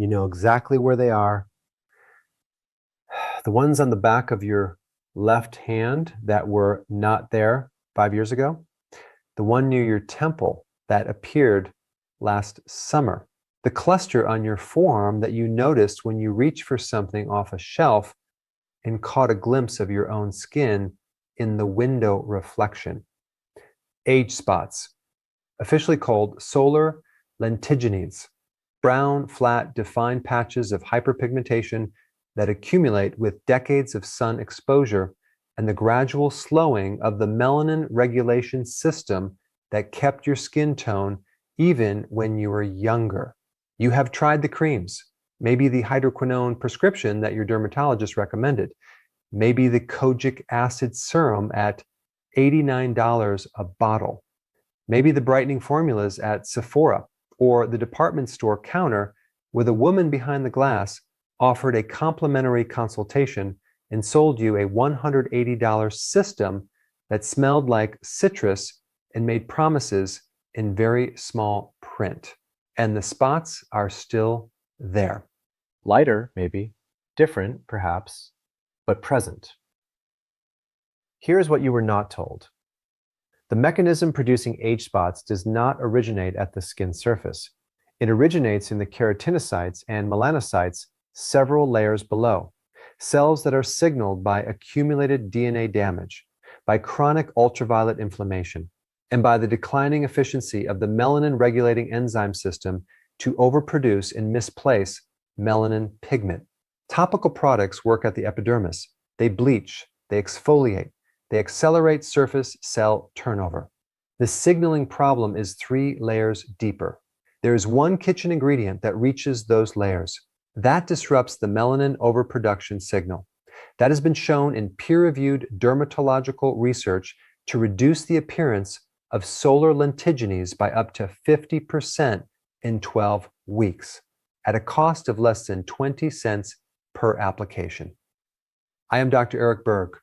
You know exactly where they are. The ones on the back of your left hand that were not there 5 years ago. The one near your temple that appeared last summer. The cluster on your forearm that you noticed when you reached for something off a shelf and caught a glimpse of your own skin in the window reflection. Age spots, officially called solar lentigines, brown, flat, defined patches of hyperpigmentation that accumulate with decades of sun exposure and the gradual slowing of the melanin regulation system that kept your skin tone even when you were younger. You have tried the creams, maybe the hydroquinone prescription that your dermatologist recommended, maybe the kojic acid serum at $89 a bottle, maybe the brightening formulas at Sephora or the department store counter where the woman behind the glass offered a complimentary consultation and sold you a $180 system that smelled like citrus and made promises in very small print. And the spots are still there. Lighter, maybe, different, perhaps, but present. Here's what you were not told. The mechanism producing age spots does not originate at the skin surface. It originates in the keratinocytes and melanocytes several layers below, cells that are signaled by accumulated DNA damage, by chronic ultraviolet inflammation, and by the declining efficiency of the melanin-regulating enzyme system to overproduce and misplace melanin pigment. Topical products work at the epidermis. They bleach, they exfoliate, they accelerate surface cell turnover. The signaling problem is 3 layers deeper. There is one kitchen ingredient that reaches those layers. That disrupts the melanin overproduction signal. That has been shown in peer-reviewed dermatological research to reduce the appearance of solar lentigines by up to 50% in 12 weeks, at a cost of less than 20 cents per application. I am Dr. Eric Berg,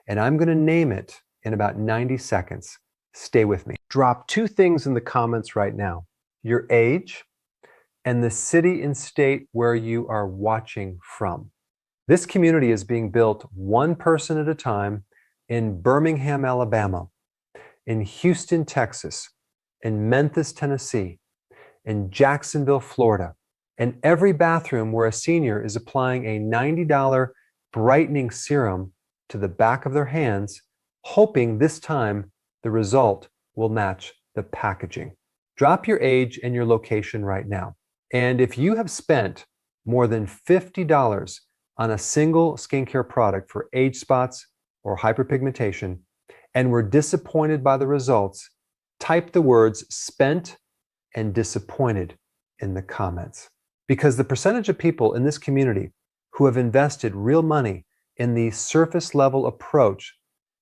and I'm going to name it in about 90 seconds. Stay with me. Drop 2 things in the comments right now: your age and the city and state where you are watching from. This community is being built one person at a time in Birmingham, Alabama, in Houston, Texas, in Memphis, Tennessee, in Jacksonville, Florida, and every bathroom where a senior is applying a $90 brightening serum to the back of their hands, hoping this time the result will match the packaging. Drop your age and your location right now. And if you have spent more than $50 on a single skincare product for age spots or hyperpigmentation and were disappointed by the results, type the words spent and disappointed in the comments. Because the percentage of people in this community who have invested real money in the surface level approach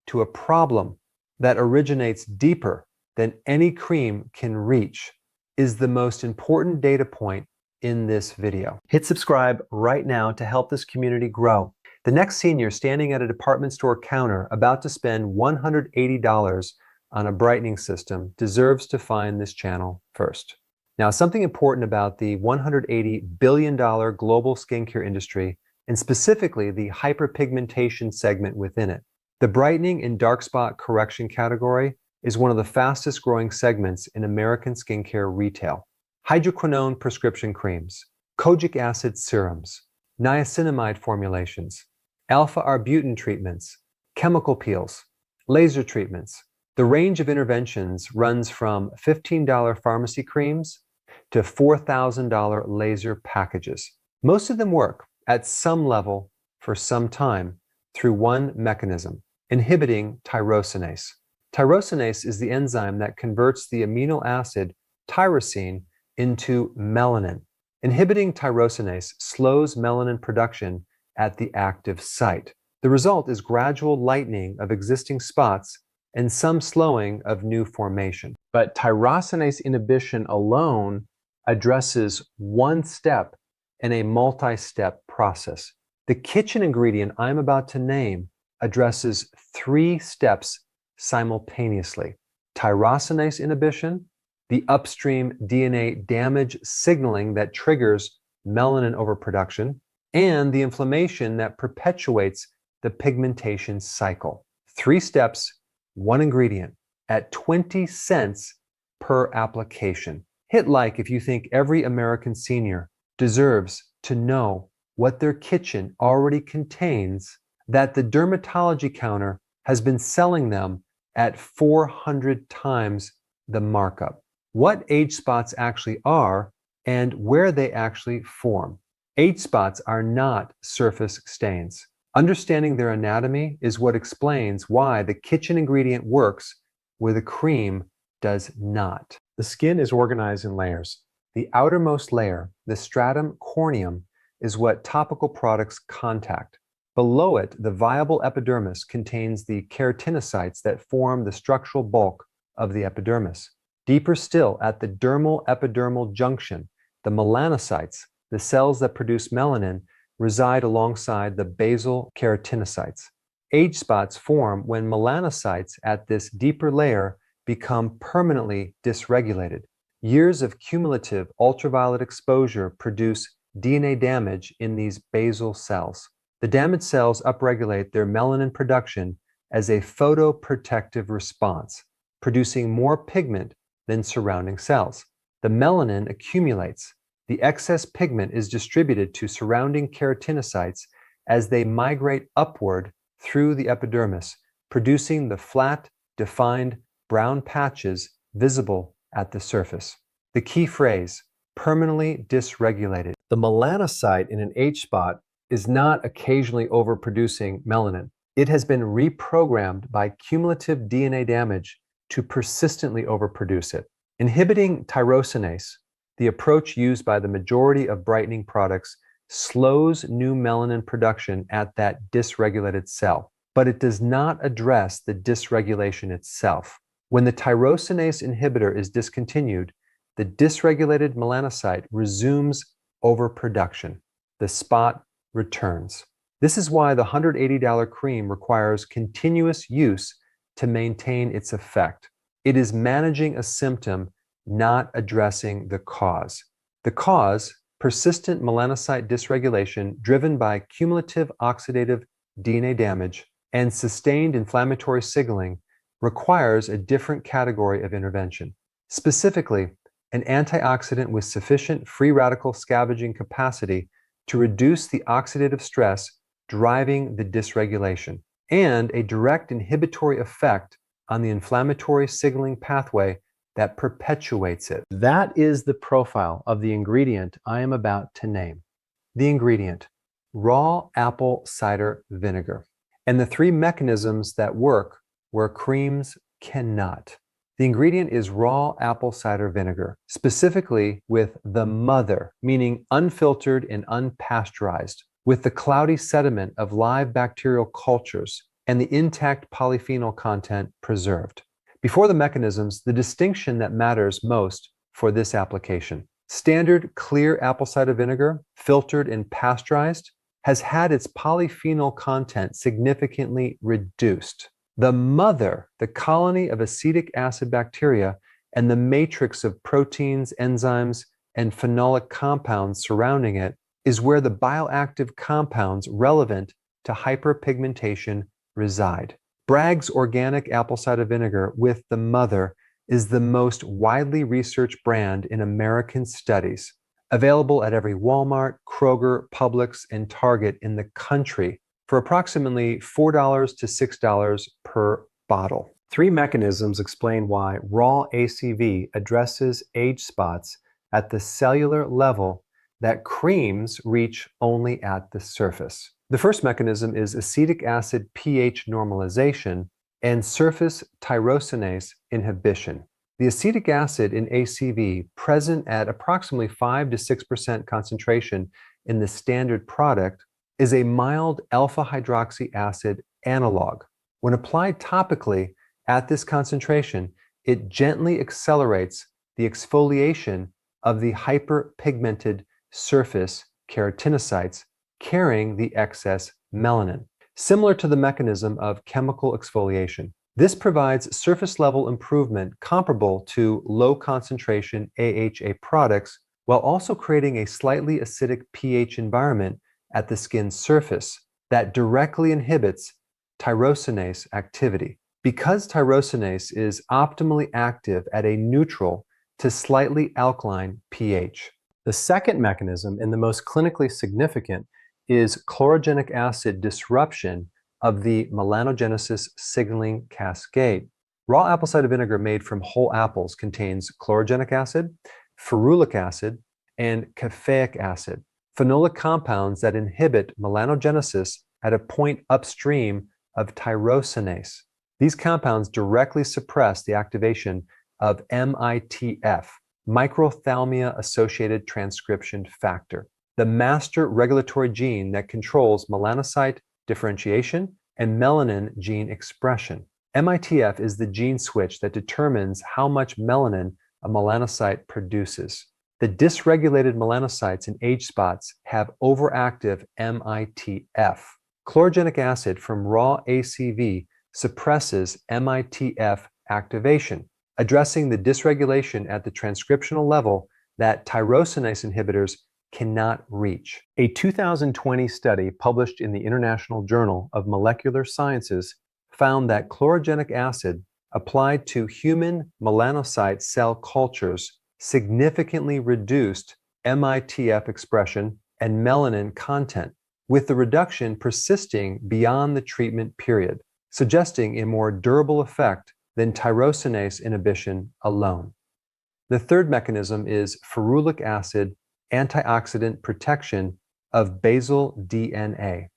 to a problem that originates deeper than any cream can reach is the most important data point in this video. Hit subscribe right now to help this community grow. The next senior standing at a department store counter about to spend $180 on a brightening system deserves to find this channel first. Now, something important about the $180 billion global skincare industry, and specifically the hyperpigmentation segment within it. The brightening and dark spot correction category is one of the fastest growing segments in American skincare retail. Hydroquinone prescription creams, kojic acid serums, niacinamide formulations, alpha-arbutin treatments, chemical peels, laser treatments. The range of interventions runs from $15 pharmacy creams to $4,000 laser packages. Most of them work at some level for some time through one mechanism, inhibiting tyrosinase. Tyrosinase is the enzyme that converts the amino acid tyrosine into melanin. Inhibiting tyrosinase slows melanin production at the active site. The result is gradual lightening of existing spots and some slowing of new formation. But tyrosinase inhibition alone addresses one step in a multi-step process. The kitchen ingredient I'm about to name addresses 3 steps simultaneously: tyrosinase inhibition, the upstream DNA damage signaling that triggers melanin overproduction, and the inflammation that perpetuates the pigmentation cycle. 3 steps, 1 ingredient, at 20 cents per application. Hit like if you think every American senior deserves to know what their kitchen already contains, that the dermatology counter has been selling them at 400 times the markup. What age spots actually are and where they actually form. Age spots are not surface stains. Understanding their anatomy is what explains why the kitchen ingredient works where the cream does not. The skin is organized in layers. The outermost layer, the stratum corneum, is what topical products contact. Below it, the viable epidermis contains the keratinocytes that form the structural bulk of the epidermis. Deeper still, at the dermal epidermal junction, the melanocytes, the cells that produce melanin, reside alongside the basal keratinocytes. Age spots form when melanocytes at this deeper layer become permanently dysregulated. Years of cumulative ultraviolet exposure produce DNA damage in these basal cells. The damaged cells upregulate their melanin production as a photoprotective response, producing more pigment than surrounding cells. The melanin accumulates. The excess pigment is distributed to surrounding keratinocytes as they migrate upward through the epidermis, producing the flat, defined brown patches visible at the surface. The key phrase, permanently dysregulated. The melanocyte in an H spot is not occasionally overproducing melanin. It has been reprogrammed by cumulative DNA damage to persistently overproduce it. Inhibiting tyrosinase, the approach used by the majority of brightening products, slows new melanin production at that dysregulated cell, but it does not address the dysregulation itself. When the tyrosinase inhibitor is discontinued, the dysregulated melanocyte resumes overproduction. The spot returns. This is why the $180 cream requires continuous use to maintain its effect. It is managing a symptom, not addressing the cause. The cause, persistent melanocyte dysregulation driven by cumulative oxidative DNA damage and sustained inflammatory signaling, requires a different category of intervention. Specifically, an antioxidant with sufficient free radical scavenging capacity to reduce the oxidative stress driving the dysregulation, and a direct inhibitory effect on the inflammatory signaling pathway that perpetuates it. That is the profile of the ingredient I am about to name. The ingredient, raw apple cider vinegar, and the 3 mechanisms that work where creams cannot. The ingredient is raw apple cider vinegar, specifically with the mother, meaning unfiltered and unpasteurized, with the cloudy sediment of live bacterial cultures and the intact polyphenol content preserved. Before the mechanisms, the distinction that matters most for this application. Standard clear apple cider vinegar, filtered and pasteurized, has had its polyphenol content significantly reduced. The mother, the colony of acetic acid bacteria, and the matrix of proteins, enzymes, and phenolic compounds surrounding it is where the bioactive compounds relevant to hyperpigmentation reside. Bragg's organic apple cider vinegar with the mother is the most widely researched brand in American studies, available at every Walmart, Kroger, Publix, and Target in the country for approximately $4 to $6 per bottle. 3 mechanisms explain why raw ACV addresses age spots at the cellular level that creams reach only at the surface. The first mechanism is acetic acid pH normalization and surface tyrosinase inhibition. The acetic acid in ACV, present at approximately 5 to 6% concentration in the standard product, is a mild alpha hydroxy acid analog. When applied topically at this concentration, it gently accelerates the exfoliation of the hyperpigmented surface keratinocytes carrying the excess melanin, similar to the mechanism of chemical exfoliation. This provides surface level improvement comparable to low concentration AHA products while also creating a slightly acidic pH environment at the skin's surface that directly inhibits tyrosinase activity. Because tyrosinase is optimally active at a neutral to slightly alkaline pH. The second mechanism, and the most clinically significant, is chlorogenic acid disruption of the melanogenesis signaling cascade. Raw apple cider vinegar made from whole apples contains chlorogenic acid, ferulic acid, and caffeic acid, phenolic compounds that inhibit melanogenesis at a point upstream of tyrosinase. These compounds directly suppress the activation of MITF, microphthalmia-associated transcription factor, the master regulatory gene that controls melanocyte differentiation and melanin gene expression. MITF is the gene switch that determines how much melanin a melanocyte produces. The dysregulated melanocytes in age spots have overactive MITF. Chlorogenic acid from raw ACV suppresses MITF activation, addressing the dysregulation at the transcriptional level that tyrosinase inhibitors cannot reach. A 2020 study published in the International Journal of Molecular Sciences found that chlorogenic acid applied to human melanocyte cell cultures significantly reduced MITF expression and melanin content, with the reduction persisting beyond the treatment period, suggesting a more durable effect than tyrosinase inhibition alone. The third mechanism is ferulic acid antioxidant protection of basal DNA.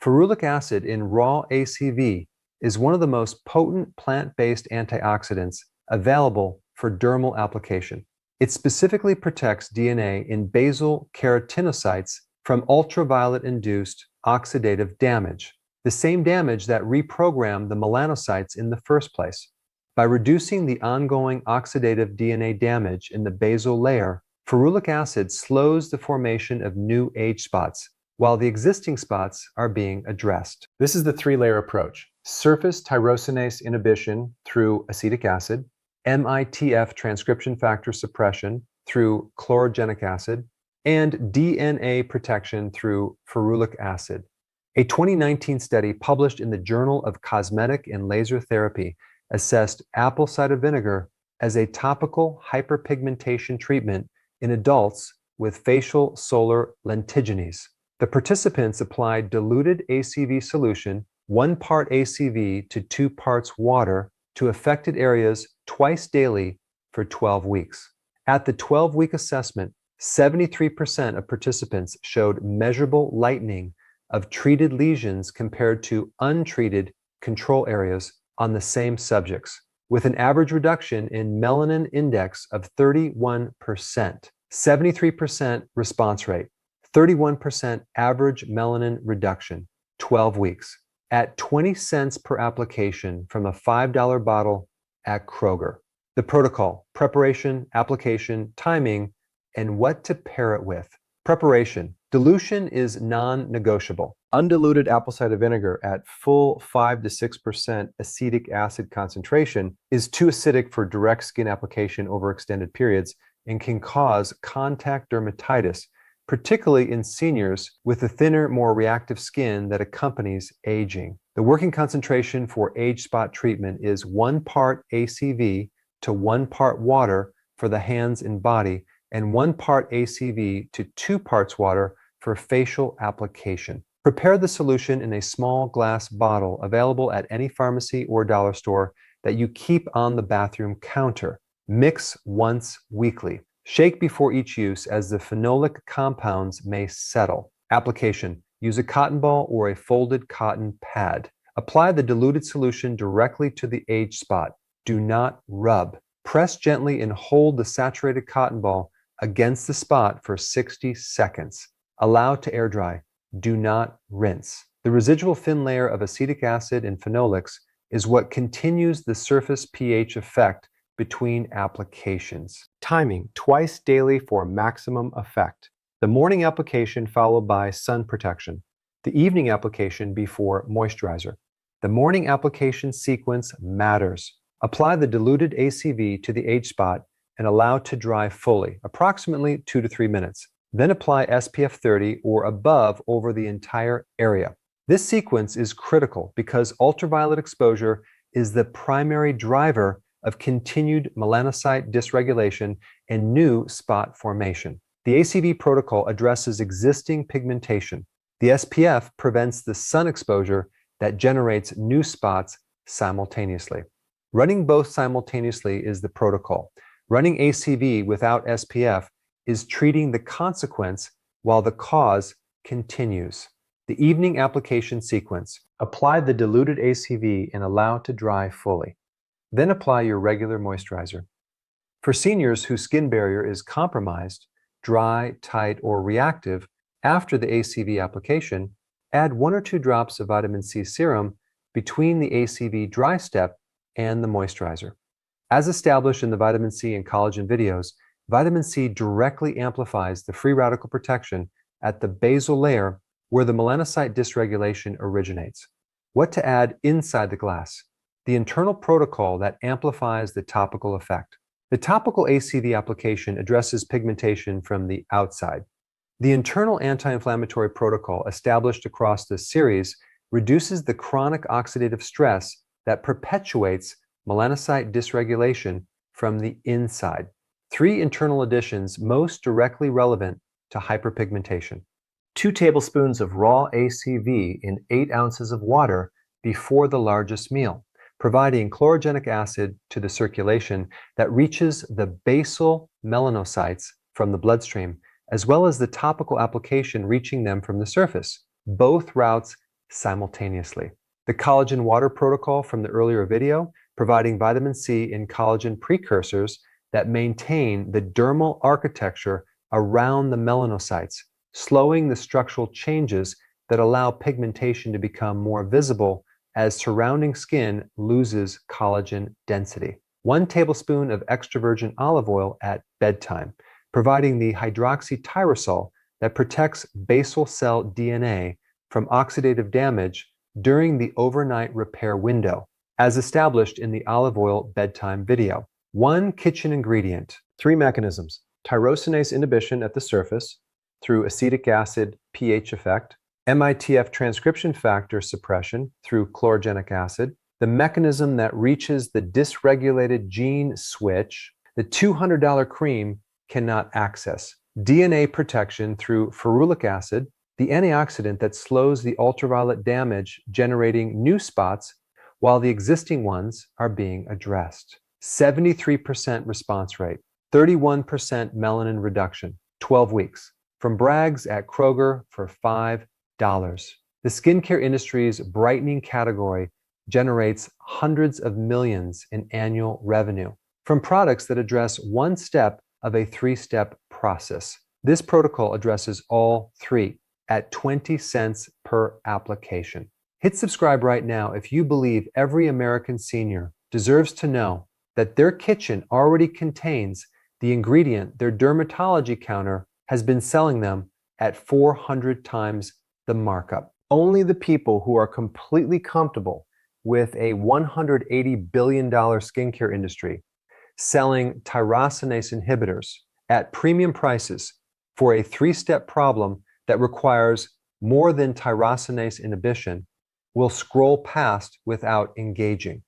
Ferulic acid in raw ACV is one of the most potent plant-based antioxidants available for dermal application. It specifically protects DNA in basal keratinocytes from ultraviolet-induced oxidative damage, the same damage that reprogrammed the melanocytes in the first place. By reducing the ongoing oxidative DNA damage in the basal layer, ferulic acid slows the formation of new age spots, while the existing spots are being addressed. This is the three-layer approach: surface tyrosinase inhibition through acetic acid, MITF transcription factor suppression through chlorogenic acid, and DNA protection through ferulic acid. A 2019 study published in the Journal of Cosmetic and Laser Therapy assessed apple cider vinegar as a topical hyperpigmentation treatment in adults with facial solar lentigines. The participants applied diluted ACV solution, 1 part ACV to 2 parts water, to affected areas twice daily for 12 weeks. At the 12-week assessment, 73% of participants showed measurable lightening of treated lesions compared to untreated control areas on the same subjects, with an average reduction in melanin index of 31%, 73% response rate, 31% average melanin reduction, 12 weeks, at 20 cents per application from a $5 bottle at Kroger. The protocol: preparation, application, timing, and what to pair it with. Preparation: dilution is non-negotiable. Undiluted apple cider vinegar at full 5 to 6% acetic acid concentration is too acidic for direct skin application over extended periods and can cause contact dermatitis, particularly in seniors with the thinner, more reactive skin that accompanies aging. The working concentration for age spot treatment is 1 part ACV to 1 part water for the hands and body, and 1 part ACV to 2 parts water for facial application. Prepare the solution in a small glass bottle available at any pharmacy or dollar store that you keep on the bathroom counter. Mix once weekly. Shake before each use as the phenolic compounds may settle. Application: use a cotton ball or a folded cotton pad. Apply the diluted solution directly to the age spot. Do not rub. Press gently and hold the saturated cotton ball against the spot for 60 seconds. Allow to air dry. Do not rinse. The residual thin layer of acetic acid and phenolics is what continues the surface pH effect between applications. Timing: twice daily for maximum effect. The morning application followed by sun protection. The evening application before moisturizer. The morning application sequence matters. Apply the diluted ACV to the age spot and allow to dry fully, approximately 2 to 3 minutes. Then apply SPF 30 or above over the entire area. This sequence is critical because ultraviolet exposure is the primary driver of continued melanocyte dysregulation and new spot formation. The ACV protocol addresses existing pigmentation. The SPF prevents the sun exposure that generates new spots simultaneously. Running both simultaneously is the protocol. Running ACV without SPF is treating the consequence while the cause continues. The evening application sequence. Apply the diluted ACV and allow to dry fully. Then apply your regular moisturizer. For seniors whose skin barrier is compromised, dry, tight, or reactive after the ACV application, add 1 or 2 drops of vitamin C serum between the ACV dry step and the moisturizer. As established in the vitamin C and collagen videos, vitamin C directly amplifies the free radical protection at the basal layer where the melanocyte dysregulation originates. What to add inside the glass? The internal protocol that amplifies the topical effect. The topical ACV application addresses pigmentation from the outside. The internal anti-inflammatory protocol established across the series reduces the chronic oxidative stress that perpetuates melanocyte dysregulation from the inside. 3 internal additions most directly relevant to hyperpigmentation. 2 tablespoons of raw ACV in 8 ounces of water before the largest meal, providing chlorogenic acid to the circulation that reaches the basal melanocytes from the bloodstream, as well as the topical application reaching them from the surface, both routes simultaneously. The collagen water protocol from the earlier video, providing vitamin C and collagen precursors that maintain the dermal architecture around the melanocytes, slowing the structural changes that allow pigmentation to become more visible as surrounding skin loses collagen density. 1 tablespoon of extra virgin olive oil at bedtime, providing the hydroxytyrosol that protects basal cell DNA from oxidative damage during the overnight repair window, as established in the olive oil bedtime video. 1 kitchen ingredient. 3 mechanisms. Tyrosinase inhibition at the surface through acetic acid pH effect, MITF transcription factor suppression through chlorogenic acid, the mechanism that reaches the dysregulated gene switch the $200 cream cannot access, DNA protection through ferulic acid, the antioxidant that slows the ultraviolet damage generating new spots while the existing ones are being addressed. 73% response rate, 31% melanin reduction, 12 weeks. From Bragg's at Kroger for $5. The skincare industry's brightening category generates hundreds of millions in annual revenue from products that address 1 step of a 3-step process. This protocol addresses all 3 at 20 cents per application. Hit subscribe right now if you believe every American senior deserves to know that their kitchen already contains the ingredient their dermatology counter has been selling them at 400 times the markup. Only the people who are completely comfortable with a $180 billion skincare industry selling tyrosinase inhibitors at premium prices for a 3-step problem that requires more than tyrosinase inhibition will scroll past without engaging.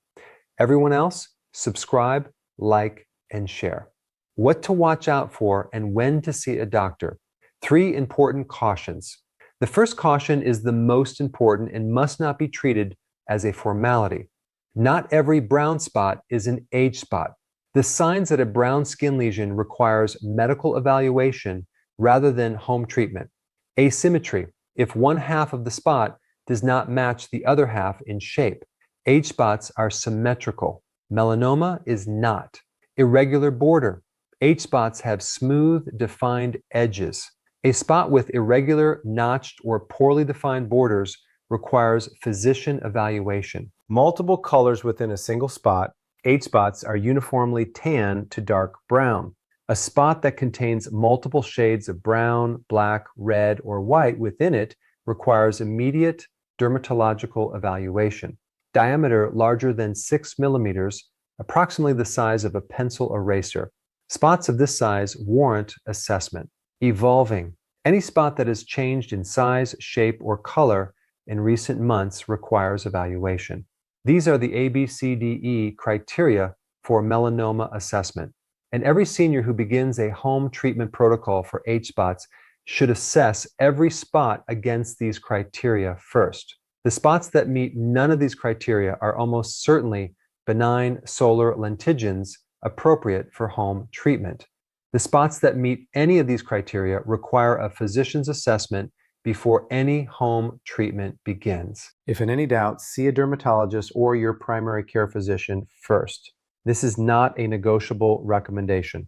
Everyone else, subscribe, like, and share. What to watch out for and when to see a doctor. 3 important cautions. The first caution is the most important and must not be treated as a formality. Not every brown spot is an age spot. The signs that a brown skin lesion requires medical evaluation rather than home treatment. Asymmetry, if one half of the spot does not match the other half in shape. Age spots are symmetrical. Melanoma is not. Irregular border. Age spots have smooth, defined edges. A spot with irregular, notched, or poorly defined borders requires physician evaluation. Multiple colors within a single spot. Age spots are uniformly tan to dark brown. A spot that contains multiple shades of brown, black, red, or white within it requires immediate dermatological evaluation. Diameter larger than 6 millimeters, approximately the size of a pencil eraser. Spots of this size warrant assessment. Evolving. Any spot that has changed in size, shape, or color in recent months requires evaluation. These are the ABCDE criteria for melanoma assessment. And every senior who begins a home treatment protocol for H-spots should assess every spot against these criteria first. The spots that meet none of these criteria are almost certainly benign solar lentigens appropriate for home treatment. The spots that meet any of these criteria require a physician's assessment before any home treatment begins. If in any doubt, see a dermatologist or your primary care physician first. This is not a negotiable recommendation.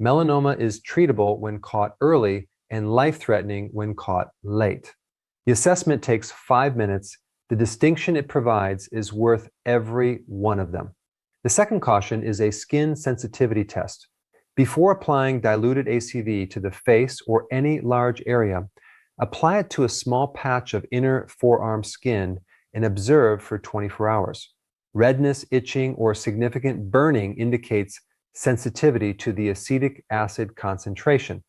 Melanoma is treatable when caught early and life-threatening when caught late. The assessment takes 5 minutes. The distinction it provides is worth every one of them. The second caution is a skin sensitivity test. Before applying diluted ACV to the face or any large area, apply it to a small patch of inner forearm skin and observe for 24 hours. Redness, itching, or significant burning indicates sensitivity to the acetic acid concentration.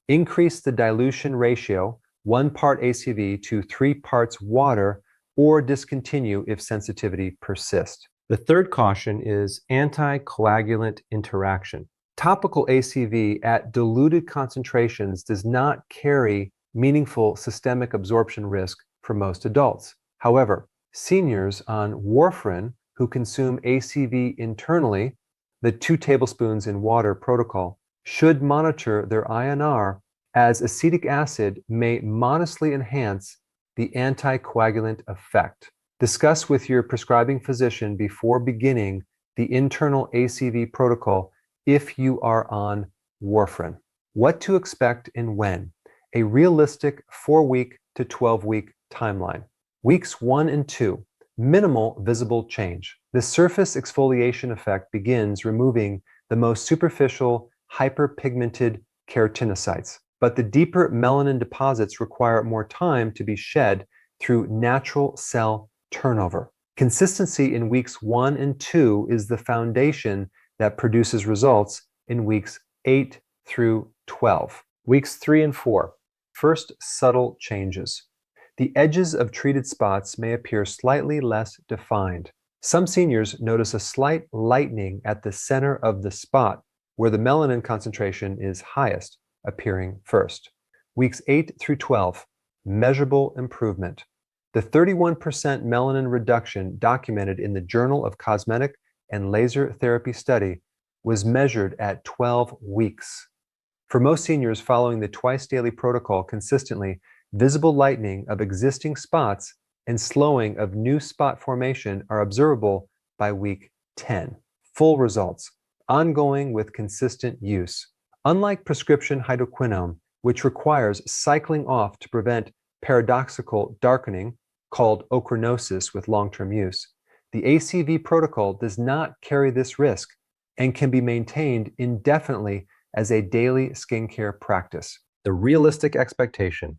Increase the dilution ratio, 1 part ACV to 3 parts water, or discontinue if sensitivity persists. The third caution is anticoagulant interaction. Topical ACV at diluted concentrations does not carry meaningful systemic absorption risk for most adults. However, seniors on warfarin who consume ACV internally, the 2 tablespoons in water protocol, should monitor their INR, as acetic acid may modestly enhance the anticoagulant effect. Discuss with your prescribing physician before beginning the internal ACV protocol if you are on warfarin. What to expect and when. A realistic 4-week to 12-week timeline. Weeks 1 and 2, minimal visible change. The surface exfoliation effect begins removing the most superficial hyperpigmented keratinocytes, but the deeper melanin deposits require more time to be shed through natural cell turnover. Consistency in weeks 1 and 2 is the foundation that produces results in weeks 8 through 12. Weeks 3 and 4. First subtle changes. The edges of treated spots may appear slightly less defined. Some seniors notice a slight lightening at the center of the spot where the melanin concentration is highest, appearing first. Weeks 8 through 12. Measurable improvement. The 31% melanin reduction documented in the Journal of Cosmetic and Laser Therapy study was measured at 12 weeks. For most seniors following the twice-daily protocol consistently, visible lightening of existing spots and slowing of new spot formation are observable by week 10. Full results, ongoing with consistent use. Unlike prescription hydroquinone, which requires cycling off to prevent paradoxical darkening, called ochronosis with long-term use, the ACV protocol does not carry this risk and can be maintained indefinitely as a daily skincare practice. The realistic expectation: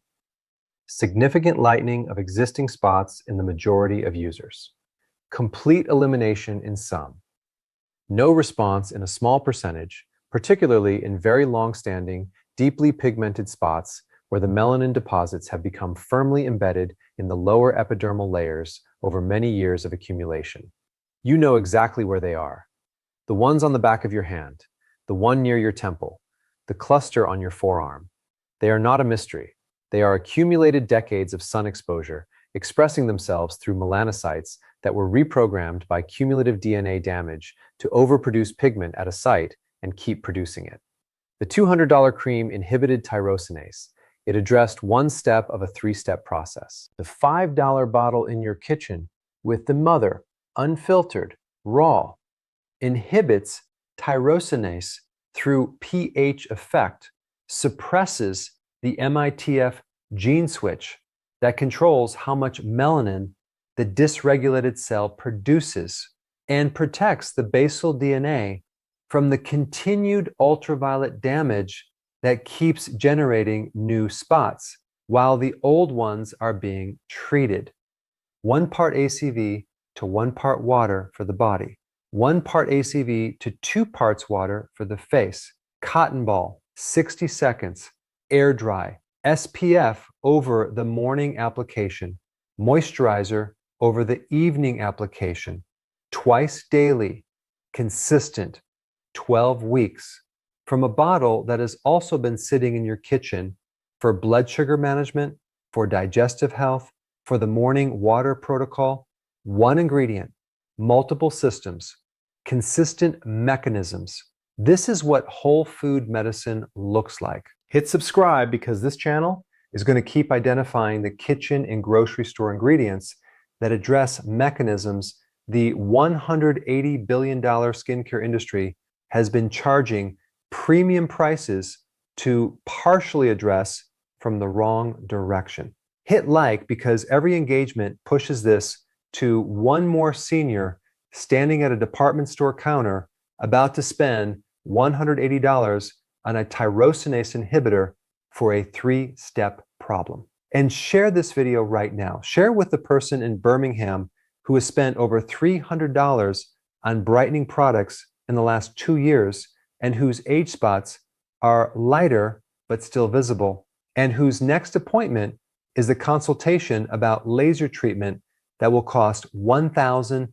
significant lightening of existing spots in the majority of users, complete elimination in some, no response in a small percentage, particularly in very long-standing, deeply pigmented spots where the melanin deposits have become firmly embedded in the lower epidermal layers over many years of accumulation. You know exactly where they are. The ones on the back of your hand, the one near your temple, the cluster on your forearm. They are not a mystery. They are accumulated decades of sun exposure, expressing themselves through melanocytes that were reprogrammed by cumulative DNA damage to overproduce pigment at a site and keep producing it. The $200 cream inhibited tyrosinase. It addressed one step of a 3-step process. The $5 bottle in your kitchen with the mother, unfiltered, raw, inhibits tyrosinase through pH effect, suppresses the MITF gene switch that controls how much melanin the dysregulated cell produces and protects the basal DNA from the continued ultraviolet damage that keeps generating new spots while the old ones are being treated. 1 part ACV to 1 part water for the body, 1 part ACV to 2 parts water for the face. cotton ball, 60 seconds, air dry, SPF over the morning application, moisturizer over the evening application, twice daily, consistent, 12 weeks, from a bottle that has also been sitting in your kitchen for blood sugar management, for digestive health, for the morning water protocol. One ingredient, multiple systems, consistent mechanisms. This is what whole food medicine looks like. Hit subscribe because this channel is going to keep identifying the kitchen and grocery store ingredients that address mechanisms the $180 billion skincare industry has been charging premium prices to partially address from the wrong direction. Hit like because every engagement pushes this to one more senior standing at a department store counter about to spend $180 on a tyrosinase inhibitor for a 3-step problem. And share this video right now. Share with the person in Birmingham who has spent over $300 on brightening products in the last 2 years and whose age spots are lighter but still visible, and whose next appointment is a consultation about laser treatment that will cost $1,200.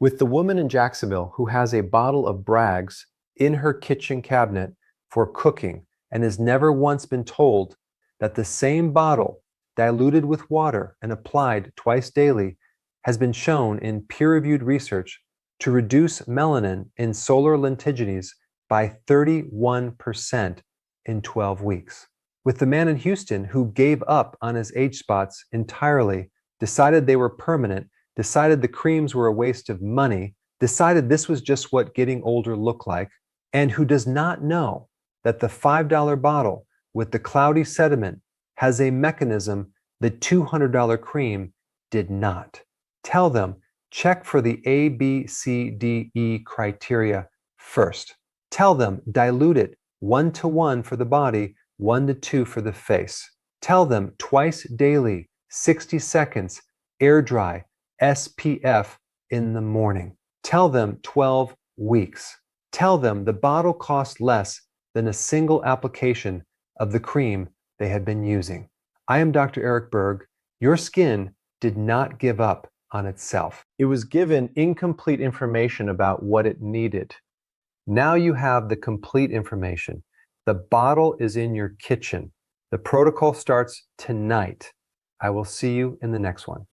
With the woman in Jacksonville who has a bottle of Bragg's in her kitchen cabinet for cooking and has never once been told that the same bottle, diluted with water and applied twice daily, has been shown in peer-reviewed research to reduce melanin in solar lentigines by 31% in 12 weeks. With the man in Houston who gave up on his age spots entirely, decided they were permanent, decided the creams were a waste of money, decided this was just what getting older looked like, and who does not know that the $5 bottle with the cloudy sediment has a mechanism the $200 cream did not. Tell them, check for the A, B, C, D, E criteria first. Tell them, dilute it 1-to-1 for the body, 1-to-2 for the face. Tell them twice daily, 60 seconds, air dry, SPF in the morning. Tell them 12 weeks. Tell them the bottle costs less than a single application of the cream they had been using. I am Dr. Eric Berg. Your skin did not give up on itself. It was given incomplete information about what it needed. Now you have the complete information. The bottle is in your kitchen. The protocol starts tonight. I will see you in the next one.